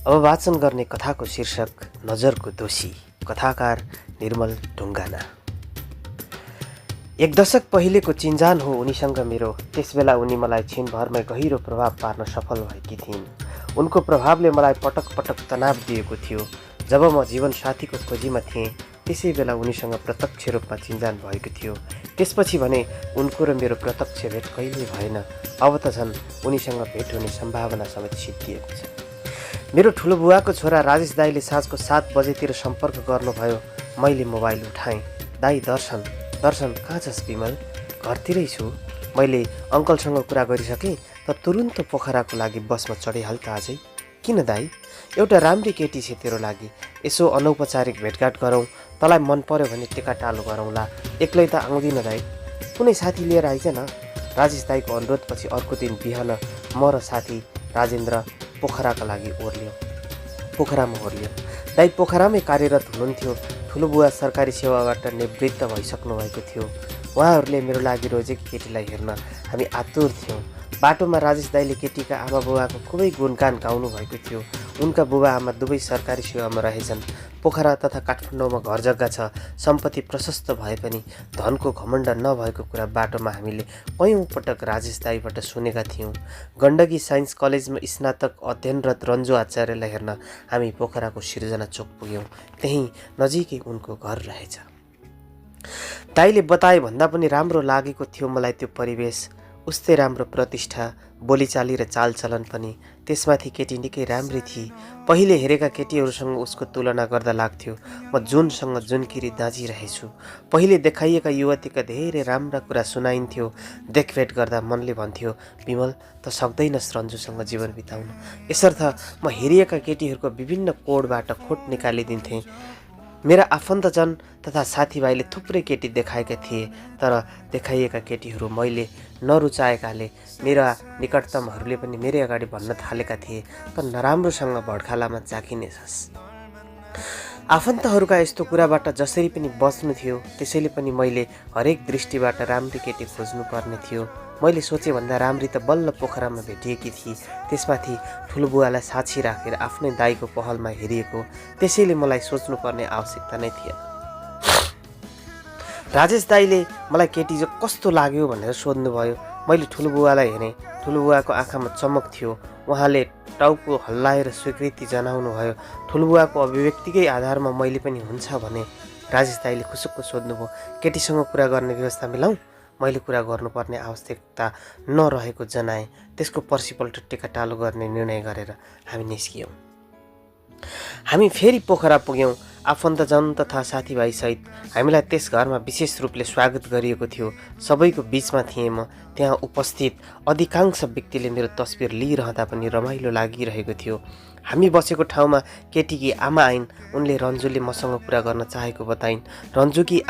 अब वाचन गर्ने कथाको शीर्षक नजरको दोषी, कथाकार निर्मल ढुङ्गाना। एक दशक पहिलेको चिन्जान हो उनीसँग मेरो। त्यसबेला उनी मलाई छिनभरमै गहिरो प्रभाव पार्न सफल भएकी थिइन्। उनको प्रभावले मलाई पटक पटक तनाव दिएको थियो। जब म जीवनसाथीको खोजीमा थिएँ त्यसै बेला उनीसँग प्रत्यक्ष रूपमा चिन्जान भएको थियो। त्यसपछि भने उनको र मेरो प्रत्यक्ष भेट कहिल्यै भएन। अब त झन् उनीसँग भेट हुने सम्भावना समेत सिद्धिएको छ। मेरो ठुलो बुवाको छोरा राजेश दाईले साँझको 7 बजेतिर सम्पर्क गर्नुभयो। मैले मोबाइल उठाएँ। दाई दर्शन कहाँ छस् विमल? घरतिरै छु। मैले अङ्कलसँग कुरा गरिसकेँ त तुरुन्त पोखराको लागि बसमा चढिहाल त आजै। किन दाई? एउटा राम्री केटी छ तेरो लागि। यसो अनौपचारिक भेटघाट गरौँ। तँलाई मन पर्यो भने टेकाटालो गरौँला। एक्लै त आउँदिन दाई, कुनै साथी लिएर आइज न। राजेश दाईको अनुरोधपछि अर्को दिन बिहान म र साथी राजेन्द्र पोखराका लागि पोखरामा ओर्लियो। दाई पोखरामै कार्यरत हुनुहुन्थ्यो। ठुलो बुवा सरकारी सेवाबाट निवृत्त भइसक्नु भएको थियो। उहाँहरूले मेरो लागि रोजेकी केटीलाई हेर्न हामी आतुर थियौँ। बाटोमा राजेश दाईले केटीका आमा बुबाको खुबै गुणगान गाउनु भएको थियो। उनका बुबा आमा दुवै सरकारी सेवामा रहेछन्। पोखरा तथा काठमाडौँमा घर जग्गा छ। सम्पत्ति प्रशस्त भए पनि धनको घमण्ड नभएको कुरा बाटोमा हामीले कयौँ पटक राजेश दाईबाट सुनेका थियौँ। गण्डकी साइन्स कलेजमा स्नातक अध्ययनरत रन्जु आचार्यलाई हेर्न हामी पोखराको सिर्जना चोक पुग्यौँ। त्यहीँ नजिकै उनको घर रहेछ। दाईले बताए भन्दा पनि राम्रो लागेको थियो मलाई त्यो परिवेश। उस्तै राम्रो प्रतिष्ठा, बोलीचाली र चालचलन पनि। त्यसमाथि केटी निकै राम्री थिए। पहिले हेरेका केटीहरूसँग उसको तुलना गर्दा लाग्थ्यो म जुनसँग जुनकिरी दाँजिरहेछु। पहिले देखाइएका युवतीका धेरै राम्रा कुरा सुनाइन्थ्यो। देखभेट गर्दा मनले भन्थ्यो विमल त सक्दैनस् रन्जुसँग जीवन बिताउन। यसर्थ म हेरिएका केटीहरूको विभिन्न कोडबाट खोट निकालिदिन्थेँ। मेरा आफन्तजन तथा साथीभाइले थुप्रै केटी देखाएका थिए, तर देखाइएका केटीहरू मैले नरुचाएकाले मेरा निकटतमहरूले पनि मेरै अगाडि भन्न थालेका थिए त नराम्रोसँग भड्खालामा जाकिनेछस्। आफन्तहरूका यस्तो कुराबाट जसरी पनि बच्नु थियो, त्यसैले पनि मैले हरेक दृष्टिबाट राम्री केटी खोज्नु पर्ने थियो। मैले सोचे भन्दा राम्री त बल्ल पोखरामा भेटिएकी थिए। त्यसमाथि ठुलो बुवालाई साक्षी राखेर आफ्नै दाईको पहलमा हेरिएको। त्यसैले मलाई सोच्नुपर्ने आवश्यकता नै थिएन। राजेश दाईले मलाई केटी चाहिँ कस्तो लाग्यो भनेर सोध्नुभयो। मैले ठुलो बुवालाई हेरेँ। ठुलो बुवाको आँखामा चमक थियो। उहाँले टाउको हल्लाएर स्वीकृति जनाउनु भयो। ठुलो बुवाको अभिव्यक्तिकै आधारमा मैले पनि हुन्छ भने। राजेश दाईले खुसुक्क सोध्नुभयो केटीसँग कुरा गर्ने व्यवस्था मिलाउँ? मैले कुरा गर्नुपर्ने आवश्यकता नरहेको जनाएँ। त्यसको पर्सिपल्ट टेकाटालो गर्ने निर्णय गरेर हामी निस्कियौँ। हामी फेरि पोखरा पुग्यौँ। आफन्तजन तथा साथीभाइसहित हामीलाई त्यस घरमा विशेष रूपले स्वागत गरिएको थियो। सबैको बिचमा थिएँ म। त्यहाँ उपस्थित अधिकांश व्यक्तिले मेरो तस्बिर लिइरहँदा पनि रमाइलो लागिरहेको थियो। हामी बसेको ठाउँमा केटीकी आमा आइन्। उनले रन्जुले मसँग कुरा गर्न चाहेको बताइन्। रन्जुकी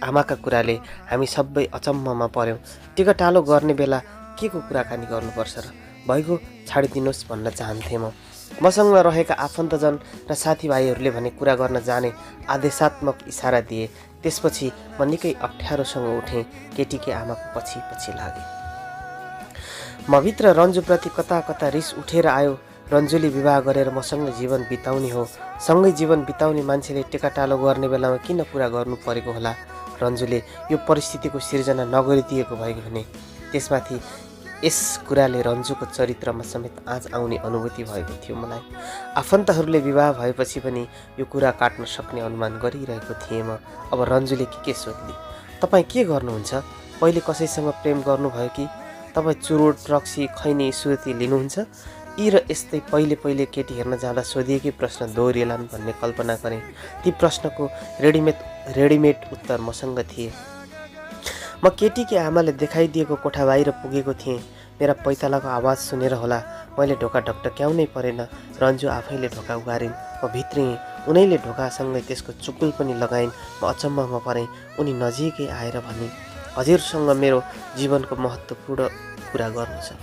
आमाका कुराले हामी सबै अचम्ममा पर्यौँ। टेकाटालो गर्ने बेला के को कुराकानी गर्नुपर्छ र? भइगयो छाडिदिनुहोस् भन्न चाहन्थेँ म। मसँग रहेका आफन्तजन र साथीभाइहरूले भने कुरा गर्न जाने आदेशात्मक इसारा दिए। त्यसपछि म निकै अप्ठ्यारोसँग उठेँ। केटीकी आमाको पछि पछि लागेँ। म भित्र रन्जुप्रति कता कता रिस उठेर आयो। रन्जुले विवाह गरेर मसँग जीवन बिताउने हो। सँगै जीवन बिताउने मान्छेले टेकाटालो गर्ने बेलामा किन कुरा गर्नु परेको होला? रन्जुले यो परिस्थितिको सिर्जना नगरिदिएको भएको भने त्यसमाथि यस कुराले रन्जुको चरित्रमा समेत आँच आउने अनुभूति भएको थियो मलाई। आफन्तहरूले विवाह भएपछि पनि यो कुरा काट्न सक्ने अनुमान गरिरहेको थिएँ म। अब रन्जुले के सोध्ली? तपाईँ के गर्नुहुन्छ? पहिले कसैसँग प्रेम गर्नुभयो कि? तपाईँ चुरोट, रक्सी, खैनी, सुर्ती लिनुहुन्छ? यी र यस्तै पहिले केटी हेर्न जाँदा सोधिएकै प्रश्न दोहोरिएलान् भन्ने कल्पना गरेँ। ती प्रश्नको रेडिमेड उत्तर मसँग थिए। म केटीकी आमाले देखाइदिएको कोठा बाहिर पुगेको थिएँ। मेरा पैतालाको आवाज सुनेर होला मैले ढोका ढकढक्याउनै परेन। रन्जु आफैले ढोका उघारिन्। म भित्रिएँ। उनैले ढोकासँगै त्यसको चुकुल पनि लगाइन्। म अचम्ममा परेँ। उनी नजिकै आएर भनिन् हजुरसँग मेरो जीवनको महत्त्वपूर्ण कुरा गर्नु छ।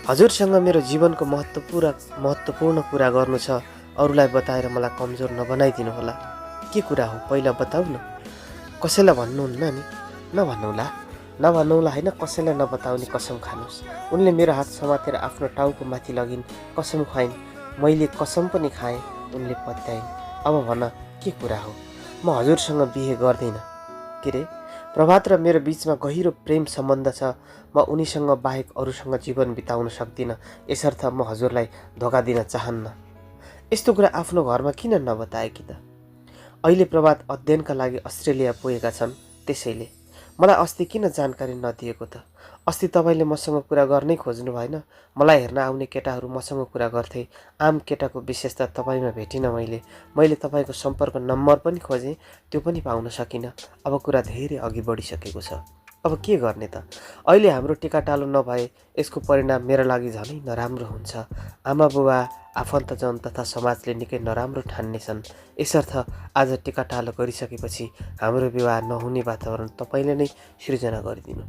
हजुरसँग मेरो जीवनको महत्त्वपूर्ण कुरा गर्नु छ। अरूलाई बताएर मलाई कमजोर नबनाइदिनु होला। के कुरा हो पहिला बताऊ न। कसैलाई भन्नुहुन्न नि? नभन्नौला होइन, कसैलाई नबताउने कसम खानुहोस्। उनले मेरो हात समातेर आफ्नो टाउको माथि लगिन्। कसम खुवाइन् मैले कसम पनि खाएँ, उनले पत्याइन्। अब भन के कुरा हो? म हजुरसँग बिहे गर्दिनँ। के रे? प्रभात र मेरो बिचमा गहिरो प्रेम सम्बन्ध छ। म उनीसँग बाहेक अरूसँग जीवन बिताउन सक्दिनँ। यसर्थ म हजुरलाई धोका दिन चाहन्न। यस्तो कुरा आफ्नो घरमा किन नबताएकी त? अहिले प्रभात अध्ययनका लागि अस्ट्रेलिया पुगेका छन्, त्यसैले। मलाई अस्ति किन जानकारी नदिएको त? अस्ति तपाईँले मसँग कुरा गर्नै खोज्नु भएन? मलाई हेर्न आउने केटाहरू मसँग कुरा गर्थे। आम केटाको विशेषता तपाईँमा भेटिनँ मैले तपाईँको सम्पर्क नम्बर पनि खोजेँ, त्यो पनि पाउन सकिनँ। अब कुरा धेरै अघि बढिसकेको छ। अब के गर्ने त? अहिले हाम्रो टिकाटालो नभए यसको परिणाम मेरा लागि झनै नराम्रो हुन्छ। आमा बुबा, आफन्तजन तथा समाजले निकै नराम्रो ठान्नेछन्। यसर्थ आज टिकाटालो गरिसकेपछि हाम्रो विवाह नहुने वातावरण तपाईँले नै सृजना गरिदिनु।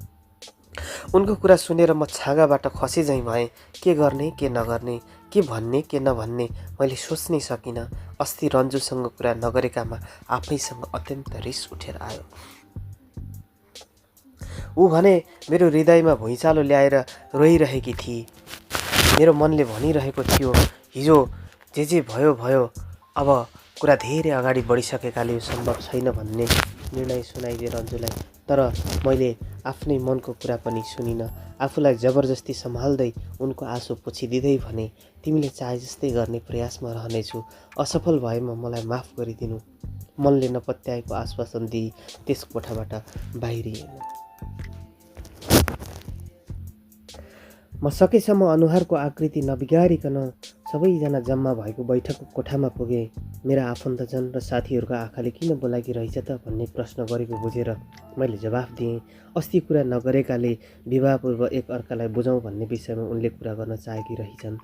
उनको कुरा सुनेर म छाँगाबाट खसे झैँ भएँ। के गर्ने के नगर्ने, के भन्ने के नभन्ने मैले सोच्नै सकिनँ। अस्ति रन्जुसँग कुरा नगरेकामा आफैसँग अत्यन्त रिस उठेर आयो। ऊ भने मेरो हृदयमा भुइँचालो ल्याएर रोइरहेकी थिए। मेरो मनले भनिरहेको थियो, हिजो जे भयो भयो, अब कुरा धेरै अगाडि बढिसकेकाले यो सम्भव छैन भन्ने निर्णय सुनाइदिए रन्जुलाई। तर मैले आफ्नै मनको कुरा पनि सुनिनँ। आफूलाई जबरजस्ती सम्हाल्दै उनको आँसु पोछिदिँदै भने, तिमीले चाहे जस्तै गर्ने प्रयासमा रहनेछु। असफल भएमा मलाई माफ गरिदिनु। मनले नपत्याएको आश्वासन दिई त्यस कोठाबाट बाहिरिएन। म सकेसम्म अनुहारको आकृति नबिगारिकन सबैजना जम्मा भएको बैठकको कोठामा पुगेँ। मेरा आफन्तजन र साथीहरूका आँखाले किन बोलाकी रहेछ त भन्ने प्रश्न गरेको बुझेर मैले जवाफ दिएँ। अस्ति कुरा नगरेकाले विवाहपूर्व एक अर्कालाई बुझौँ भन्ने विषयमा उनले कुरा गर्न चाहेकी रहेछन्।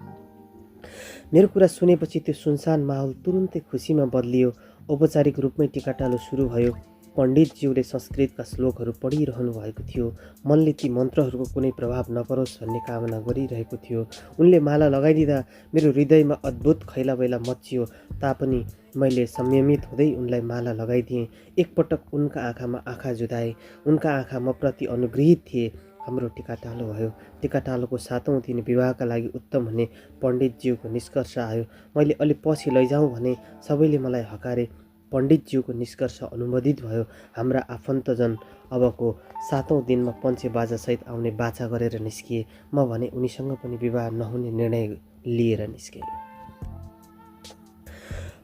मेरो कुरा सुनेपछि त्यो सुनसान माहौल तुरुन्तै खुसीमा बदलियो। औपचारिक रूपमै टिकाटालो सुरु भयो। पण्डितज्यूले संस्कृतका श्लोकहरू पढिरहनु भएको थियो। मनले ती मन्त्रहरूको कुनै प्रभाव नपरोस् भन्ने कामना गरिरहेको थियो। उनले माला लगाइदिँदा मेरो हृदयमा अद्भुत खैलाबैला मच्चियो तापनि मैले संयमित हुँदै उनलाई माला लगाइदिएँ। एकपटक उनका आँखामा आँखा जुदाएँ। उनका आँखा म प्रति अनुग्रहित थिए। हाम्रो टिकाटालो भयो। टिकाटालोको 7औं दिन विवाहका लागि उत्तम हुने पण्डितज्यूको निष्कर्ष आयो। मैले अलि पछि लैजाउँ भने सबैले मलाई हकारे। पण्डितज्यूको निष्कर्ष अनुमोदित भयो। हाम्रा आफन्तजन अबको 7औं दिनमा पञ्चे बाजासहित आउने बाचा गरेर निस्किए। म भने उनीसँग पनि विवाह नहुने निर्णय लिएर निस्केँ।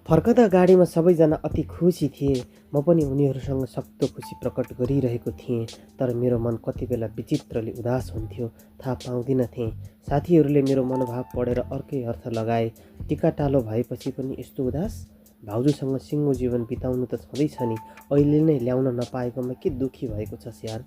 फर्कदा गाडीमा सबैजना अति खुसी थिए। म पनि उनीहरूसँग सक्दो खुसी प्रकट गरिरहेको थिएँ। तर मेरो मन कति बेला विचित्रले उदास हुन्थ्यो, थाहा पाउँदिन थिएँ। साथीहरूले मेरो मनोभाव पढेर अर्कै अर्थ लगाए। टिकाटालो भएपछि पनि यस्तो उदास? भाउजूसँग सिङ्गो जीवन बिताउनु त छँदैछ नि, अहिले नै ल्याउन नपाएकोमा के दुःखी भएको छ स्याहार?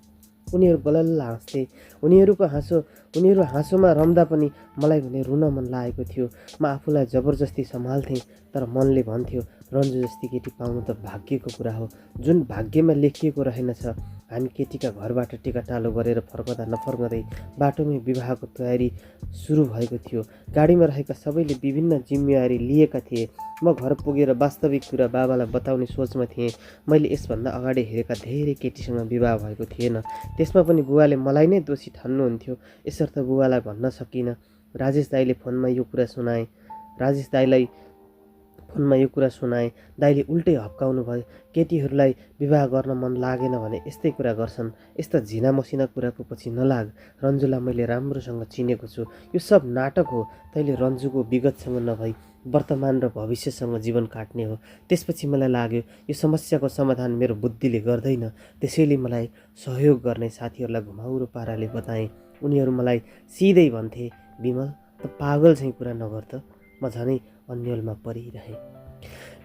उनीहरू बलल्ल हाँस्थे। उनीहरू हाँसोमा रम्दा पनि मलाई भने रुन मन लागेको थियो। म आफूलाई जबरजस्ती सम्हाल्थेँ, तर मनले भन्थ्यो रन्जु जस्ती केटी पाउनु त भाग्यको कुरा हो, जुन भाग्यमा लेखिएको रहेनछ। हामी केटीका घरबाट टिकाटालो गरेर फर्कदा नफर्कँदै बाटोमै विवाहको तयारी सुरु भएको थियो। गाडीमा रहेका सबैले विभिन्न जिम्मेवारी लिएका थिए। म घर पुगेर वास्तविक कुरा बाबालाई बताउने सोचमा थिएँ। मैले यसभन्दा अगाडि हेरेका धेरै केटीसँग विवाह भएको थिएन। त्यसमा पनि बुवाले मलाई नै दोषी ठान्नुहुन्थ्यो। यसर्थ बुवालाई भन्न सकिनँ। राजेश दाइलाई फोनमा यो कुरा सुनाएँ। दाइले उल्टै हप्काउनु भयो। केटीहरूलाई विवाह गर्न मन लागेन भने यस्तै कुरा गर्छन्। यस्ता झिना मसिना कुराको पछि नलाग। रन्जुलाई मैले राम्रोसँग चिनेको छु। यो सब नाटक हो। तैँले रन्जुको विगतसँग नभई वर्तमान र भविष्यसँग जीवन काट्ने हो। त्यसपछि मलाई लाग्यो यो समस्याको समाधान मेरो बुद्धिले गर्दैन। त्यसैले मलाई सहयोग गर्ने साथीहरूलाई घुमाउरो पाराले बताएँ। उनीहरू मलाई सिधै भन्थे, विमल त पागल चाहिँ कुरा नगर त। म झनै अन्यलमा परिरहेँ।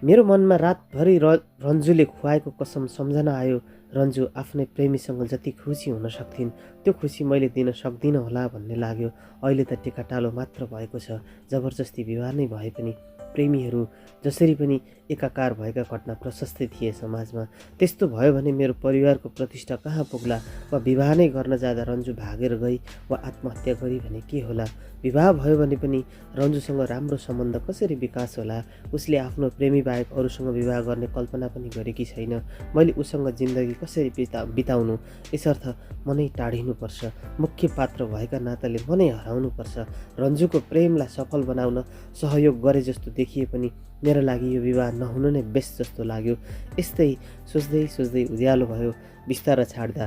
मेरो मनमा रातभरि रन्जुले खुवाएको कसम सम्झना आयो। रन्जु आफ्नै प्रेमीसँग जति खुसी हुन सक्थिन् त्यो खुसी मैले दिन सक्दिनँ होला भन्ने लाग्यो। अहिले त टिकाटालो मात्र भएको छ। जबरजस्ती विवाह नै भए पनि प्रेमीहरू जसरी पनि एकाकार भएका घटना प्रशस्तै थिए समाजमा। त्यस्तो भयो भने मेरो परिवारको प्रतिष्ठा कहाँ पुग्ला? वा विवाह नै गर्न जाँदा रन्जु भागेर गई वा आत्महत्या गरी भने के होला? विवाह भयो भने पनि रन्जुसँग राम्रो सम्बन्ध कसरी विकास होला? उसले आफ्नो प्रेमी बाहेक अरूसँग विवाह गर्ने कल्पना पनि गरेकी छैन। मैले उसँग जिन्दगी कसरी बिताउनु यसर्थ मनै टाढिनुपर्छ। मुख्य पात्र भएका नाताले मनै हराउनुपर्छ। रन्जुको प्रेमलाई सफल बनाउन सहयोग गरे जस्तो देखिए पनि मेरो लागि यो विवाह नहुनु नै बेस्ट जस्तो लाग्यो। यस्तै सोच्दै सोच्दै उज्यालो भयो। बिस्तारा छाड्दा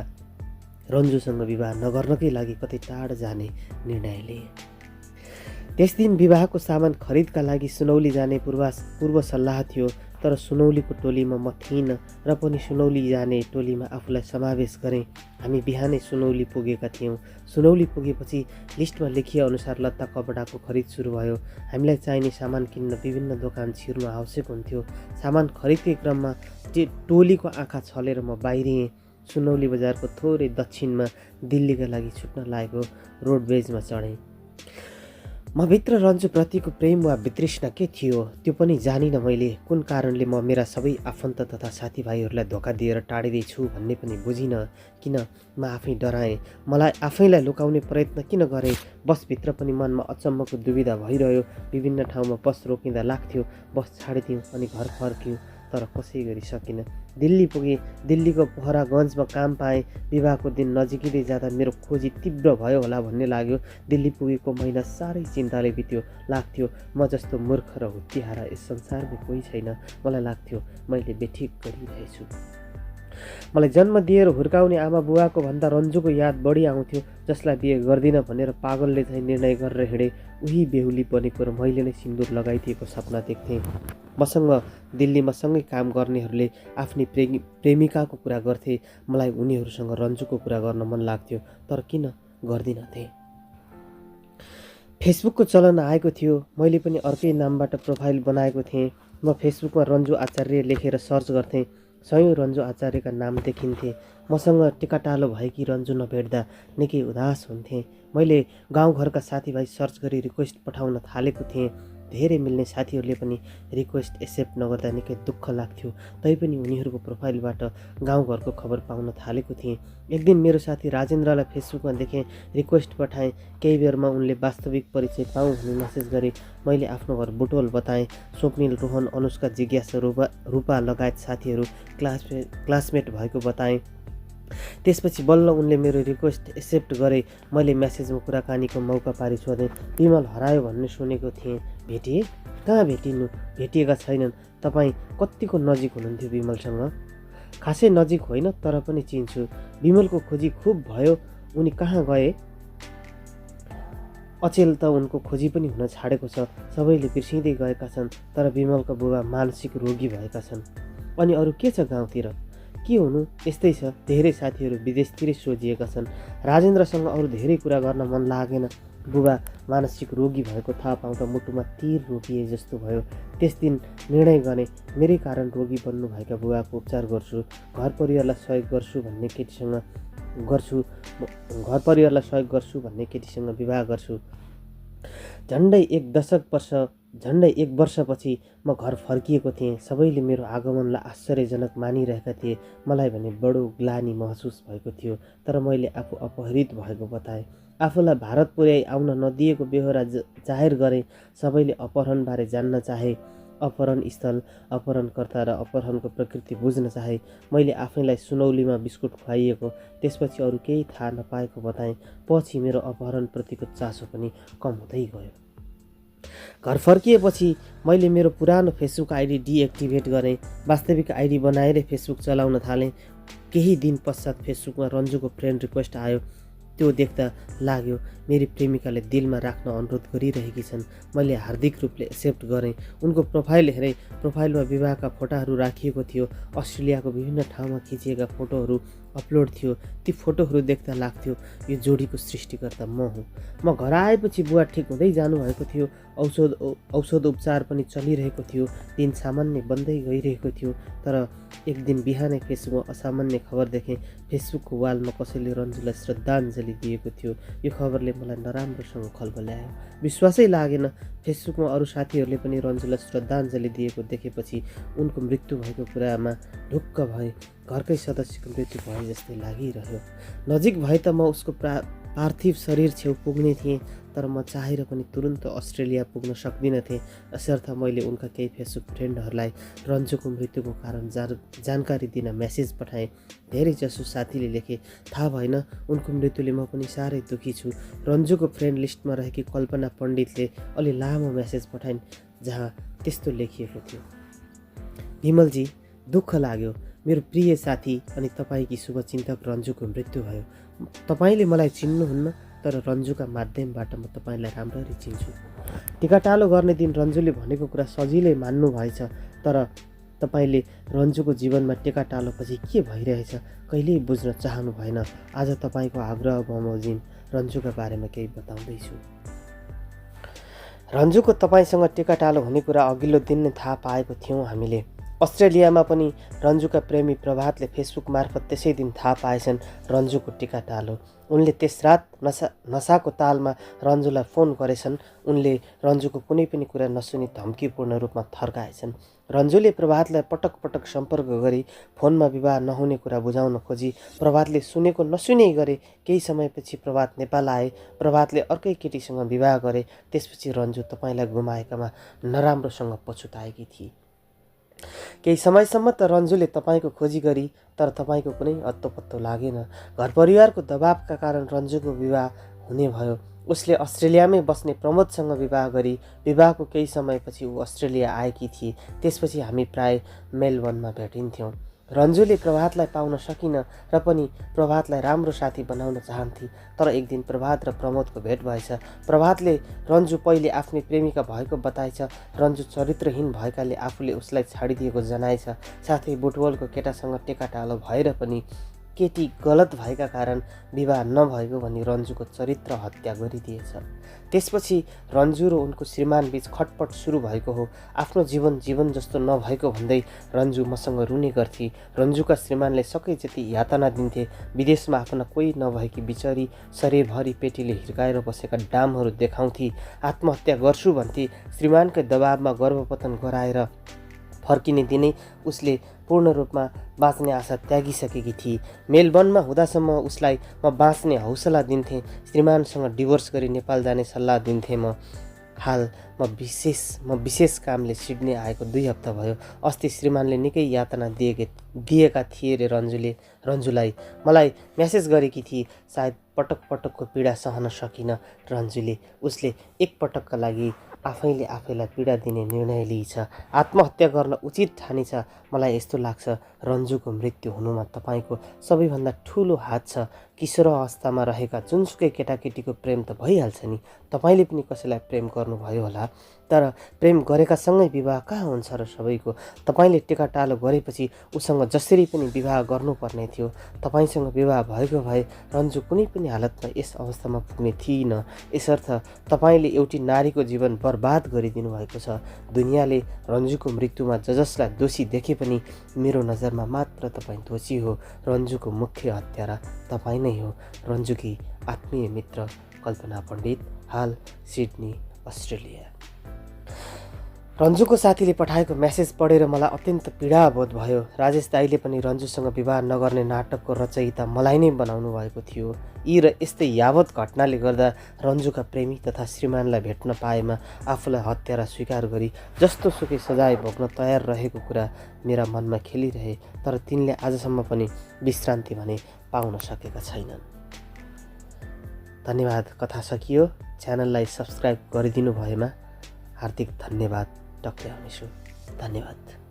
रन्जुसँग विवाह नगर्नकै लागि कतै टाढा जाने निर्णय लिएँ। त्यस दिन विवाहको सामान खरिदका लागि सुनौली जाने पूर्व सल्लाह थियो, तर सुनौलीको टोलीमा म थिइनँ र पनि सुनौली जाने टोलीमा आफूलाई समावेश गरेँ। हामी बिहानै सुनौली पुगेका थियौँ। सुनौली पुगेपछि लिस्टमा लेखिएअनुसार लत्ता कपडाको खरिद सुरु भयो। हामीलाई चाहिने सामान किन्न विभिन्न दोकान छिर्नु आवश्यक हुन्थ्यो। सामान खरिदकै क्रममा टोलीको आँखा छलेर म बाहिरिएँ। सुनौली बजारको थोरै दक्षिणमा दिल्लीका लागि छुट्न लागेको रोडवेजमा चढेँ। म भित्र रन्जुप्रतिको प्रेम वा वितृष्णा के थियो त्यो पनि जानिनँ। मैले कुन कारणले म मेरा सबै आफन्त तथा साथीभाइहरूलाई धोका दिएर टाढिँदैछु भन्ने पनि बुझिनँ। किन म आफै डराएँ, मलाई आफैलाई लुकाउने प्रयत्न किन गरेँ। बसभित्र पनि मनमा अचम्मको दुविधा भइरह्यो। विभिन्न ठाउँमा बस रोकिँदा लाग्थ्यो बस छाडिदिउँ अनि घर फर्क्यौँ, तर कसै गरी सकिनँ। दिल्ली पुगेँ। दिल्लीको पोखरागञ्जमा काम पाएँ। विवाहको दिन नजिकिँदै जाँदा मेरो खोजी तीव्र भयो होला भन्ने लाग्यो। दिल्ली पुगेको महिना साह्रै चिन्ताले बित्यो। लाग्थ्यो म जस्तो मूर्ख र हुत्तिहारा यस संसारमा कोही छैन। मलाई लाग्थ्यो मैले बेठिक गरिरहेछु। मलाई जन्म दिएर हुर्काउने आमा बुवाको भन्दा रन्जुको याद बढी आउँथ्यो, जसलाई बिहे गर्दिनँ भनेर पागलले चाहिँ निर्णय गरेर हिँडे। उही बेहुली बनेको र मैले नै सिन्दुर लगाइदिएको सपना देख्थेँ। मसँग दिल्लीमा सँगै काम गर्नेहरूले आफ्नी प्रेमिकाको कुरा गर्थे। मलाई उनीहरूसँग रन्जुको कुरा गर्न मन लाग्थ्यो, तर किन गर्दिनथे। फेसबुकको चलन आएको थियो। मैले पनि अर्कै नामबाट प्रोफाइल बनाएको थिएँ। म फेसबुकमा रन्जु आचार्य लेखेर सर्च गर्थेँ। सयौँ रन्जु आचार्यका नाम देखिन्थे। मसँग टिकाटालो भएकी रन्जु नभेट्दा निकै उदास हुन्थेँ। मैले गाउँघरका साथीभाइ सर्च गरी रिक्वेस्ट पठाउन थालेको थिएँ। धेरै मिल्ने साथीहरूले पनि रिक्वेस्ट एक्सेप्ट नगर्दा निकै दुःख लाग्थ्यो। तैपनि उनीहरूको प्रोफाइलबाट गाउँघरको खबर पाउन थालेको थिएँ। एक दिन मेरो साथी राजेन्द्रलाई फेसबुकमा देखेँ, रिक्वेस्ट पठाएँ। केही बेरमा उनले वास्तविक परिचय पाऊँ भनी मेसेज गरे। मैले आफ्नो घर बुटोल बताएँ। स्वप्निल, रोहन, अनुष्का, जिज्ञासा, रूपा लगायत साथीहरू क्लासमेट भएको बताएँ। त्यसपछि बल्ल उनले मेरो रिक्वेस्ट एक्सेप्ट गरे। मैले म्यासेजमा कुराकानीको मौका पारी सोधेँ, विमल हरायो भन्ने सुनेको थिएँ, भेटिए? कहाँ भेटिनु? भेटिएका छैनन्। तपाईँ कतिको नजिक हुनुहुन्थ्यो विमलसँग? खासै नजिक होइन, तर पनि चिन्छु। विमलको खोजी खुब भयो, उनी कहाँ गए? अचेल त उनको खोजी पनि हुन छाडेको छ। सबैले बिर्सिँदै गएका छन्, तर विमलका बुबा मानसिक रोगी भएका छन्। अनि अरू के छ गाउँतिर? के हुनु, यस्तै छ। धेरै साथीहरू विदेशतिरै सोझिएका छन्। राजेन्द्रसँग अरू धेरै कुरा गर्न मन लागेन। बुबा मानसिक रोगी भएको थाहा पाउँदा मुटुमा तीर रोकिए जस्तो भयो। त्यस दिन निर्णय गरेँ, मेरै कारण रोगी बन्नुभएका बुबाको उपचार गर्छु। घर परिवारलाई सहयोग गर्छु भन्ने केटीसँग विवाह गर्छु। झन्डै एक वर्षपछि म घर फर्किएको थिएँ। सबैले मेरो आगमनलाई आश्चर्यजनक मानिरहेका थिए। मलाई भने बडो ग्लानि महसुस भएको थियो, तर मैले आफू अपहरित भएको बताएँ। आफूलाई भारत पुर्याई आउन नदिएको बेहोरा जाहेर गरेँ। सबैले अपहरणबारे जान्न चाहे, अपहरण स्थल, अपहरणकर्ता र अपहरणको प्रकृति बुझ्न चाहे। मैले आफैलाई सुनौलीमा बिस्कुट खुवाइएको, त्यसपछि अरू केही थाहा नपाएको बताएँ। पछि मेरो अपहरणप्रतिको चासो पनि कम हुँदै गयो। घर फर्किएपछि मैले मेरो पुरानो फेसबुक आइडी डिएक्टिभेट गरेँ। वास्तविक आइडी बनाएरै फेसबुक चलाउन थालेँ। केही दिन पश्चात फेसबुकमा रन्जुको फ्रेन्ड रिक्वेस्ट आयो। त्यो देख्दा लाग्यो मेरी प्रेमिकाले दिलमा राख्न अनुरोध गरिरहेकी छन्। मैले हार्दिक रूपले एक्सेप्ट गरेँ। उनको प्रोफाइल हेरेँ। प्रोफाइलमा विवाहका फोटाहरू राखिएको थियो। अस्ट्रेलियाको विभिन्न ठाउँमा खिचिएका फोटोहरू अपलोड थियो। ती फोटोहरू देख्दा लाग्थ्यो यो जोडीको सृष्टिकर्ता म हुँ। म घर आएपछि बुवा ठिक हुँदै जानुभएको थियो। औषध उपचार पनि चलिरहेको थियो। दिन सामान्य बन्दै गइरहेको थियो। तर एक दिन बिहानै फेसबुकमा असामान्य खबर देखेँ। फेसबुकको वालमा कसैले रन्जुलाई श्रद्धाञ्जली दिएको थियो। यो खबरले मलाई नराम्रोसँग खलबल्यायो। विश्वासै लागेन। फेसबुकमा अरू साथीहरूले पनि रन्जुलाई श्रद्धाञ्जली दिएको देखेपछि उनको मृत्यु भएको कुरामा ढुक्क भए। घरकै सदस्यको मृत्यु भए जस्तै लागिरह्यो। नजिक भए त म उसको पार्थिव शरीर छेउ पुग्ने थिएँ, तर म चाहेर पनि तुरुन्त अस्ट्रेलिया पुग्न सक्दिनँ थिएँ। यसर्थ मैले उनका केही फेसबुक फ्रेन्डहरूलाई रन्जुको मृत्युको कारण जानकारी दिन मेसेज पठाएँ। धेरैजसो साथीले लेखे, थाहा भएन उनको मृत्युले म पनि साह्रै दुःखी छु। रन्जुको फ्रेन्ड लिस्टमा रहेकी कल्पना पण्डितले अलि लामो मेसेज पठाइन् जहाँ त्यस्तो लेखिएको थियो, विमलजी, दुःख लाग्यो। मेरो प्रिय साथी अनि तपाईँकी शुभचिन्तक रन्जुको मृत्यु भयो। तपाईँले मलाई चिन्नुहुन्न, तर रन्जुका माध्यमबाट म तपाईँलाई राम्ररी चिन्छु। टिकाटालो गर्ने दिन रन्जुले भनेको कुरा सजिलै मान्नु भएछ, तर तपाईँले रन्जुको जीवनमा टिकाटालोपछि के भइरहेछ कहिल्यै बुझ्न चाहनु भएन। आज तपाईँको आग्रह बमोजिम रन्जुका बारेमा केही बताउँदैछु। रन्जुको तपाईँसँग टिकाटालो हुने कुरा अघिल्लो दिन नै थाहा पाएको थियौँ हामीले। अस्ट्रेलियामा पनि रन्जुका प्रेमी प्रभातले फेसबुक मार्फत त्यसै दिन थाहा पाएछन् रन्जुको टिकाटालो। उनले त्यस रात नसाको तालमा रन्जुलाई फोन गरेछन्। उनले रन्जुको कुनै पनि कुरा नसुनी धम्कीपूर्ण रूपमा थर्काएछन्। रन्जुले प्रभातलाई पटक पटक सम्पर्क गरी फोनमा विवाह नहुने कुरा बुझाउन खोजी। प्रभातले सुनेको नसुने गरे। केही समयपछि प्रभात नेपाल आए। प्रभातले अर्कै केटीसँग विवाह गरे। त्यसपछि रन्जु तपाईँलाई गुमाएकामा नराम्रोसँग पछुताएकी थिए। केही समयसम्म त रन्जुले तपाईँको खोजी गरी, तर तपाईँको कुनै अत्तो पत्तो लागेन। घर परिवारको दबावका कारण रन्जुको विवाह हुने भयो। उसले अस्ट्रेलियामै बस्ने प्रमोदसँग विवाह गरी। विवाहको केही समयपछि ऊ अस्ट्रेलिया आएकी थिए। त्यसपछि हामी प्राय मेलबर्नमा भेटिन्थ्यौँ। रन्जुले प्रभातलाई पाउन सकिन र पनि प्रभातलाई राम्रो साथी बनाउन चाहन्थे। तर एक दिन प्रभात र प्रमोदको भेट भएछ। प्रभातले रन्जु पहिले आफ्नै प्रेमिका भएको बताएछ। रन्जु चरित्रहीन भएकाले आफूले उसलाई छाडिदिएको जनाएछ। साथै बुटवलको केटासँग टेकाटालो भएर पनि केटी गलत भएका कारण विवाह नभएको भनी रन्जुको चरित्र हत्या गरिदिएछ। त्यसपछि रन्जु र उनको श्रीमान बीच खटपट सुरु भएको हो। आफ्नो जीवन जस्तो नभएको भन्दै रन्जु मसँग रुने गर्थे। रन्जुका श्रीमानले सकै जति यातना दिन्थे। विदेशमा आफ्ना कोही नभएकी बिचरी सरेभरि पेटीले हिर्काएर बसेका डामहरू देखाउँथे। आत्महत्या गर्छु भन्थे। श्रीमानकै दबावमा गर्भपतन गराएर फर्किने दिनै उसले पूर्ण रूपमा बाँच्ने आशा त्यागिसकेकी थिए। मेलबर्नमा हुँदासम्म उसलाई म बाँच्ने हौसला दिन्थेँ। श्रीमानसँग डिभोर्स गरी नेपाल जाने सल्लाह दिन्थेँ म। हाल म विशेष कामले सिडनी आएको 2 हप्ता भयो। अस्ति श्रीमानले निकै यातना दिएका थिए रे रन्जुलाई मलाई मेसेज गरेकी थिए। सायद पटकको पीडा सहन सकिन रन्जुले। उसले एक पटकका लागि आफैले आफैलाई पीडा दिने निर्णय लिएछ। आत्महत्या गर्न उचित ठानेछ। मलाई यस्तो लाग्छ रन्जुको मृत्यु हुनुमा तपाईँको सबैभन्दा ठुलो हात छ। किशोर अवस्थामा रहेका जुनसुकै केटाकेटीको प्रेम त भइहाल्छ नि। तपाईँले पनि कसैलाई प्रेम गर्नुभयो होला, तर प्रेम गरेकासँगै विवाह कहाँ हुन्छ र सबैको। तपाईँले टेकाटालो गरेपछि उसँग जसरी पनि विवाह गर्नुपर्ने थियो। तपाईँसँग विवाह भएको भए रन्जु कुनै पनि हालतमा यस अवस्थामा पुग्ने थिइन। यसर्थ तपाईँले एउटी नारीको जीवन बर्बाद गरिदिनु भएको छ। दुनियाँले रन्जुको मृत्युमा जसलाई दोषी देखे पनि मेरो नजरमा मात्र तपाईँ दोषी हो। रन्जुको मुख्य हत्यारा तपाईँ नै हो। रन्जुकी आत्मीय मित्र कल्पना पण्डित, हाल सिडनी, अस्ट्रेलिया। रन्जुको साथीले पठाएको मेसेज पढेर मलाई अत्यन्त पीडा बोध भयो। राजेश दाईले पनि रन्जुसँग विवाह नगर्ने नाटकको रचयिता मलाई नै बनाउनु भएको थियो। यी र यस्तै यावत घटनाले गर्दा रन्जुका प्रेमी तथा श्रीमानलाई भेट्न पाएमा आफूलाई हत्यारा स्वीकार गरी जस्तो सुकै सजाय भोग्न तयार रहेको कुरा मेरा मनमा खेलिरहे। तर तिनले आजसम्म पनि विश्रान्ति भने पाउन सकेका छैनन्। धन्यवाद। कथा सकियो। च्यानललाई सब्सक्राइब गरिदिनु भएमा हार्दिक धन्यवाद। टक्कै आउनेछु। धन्यवाद।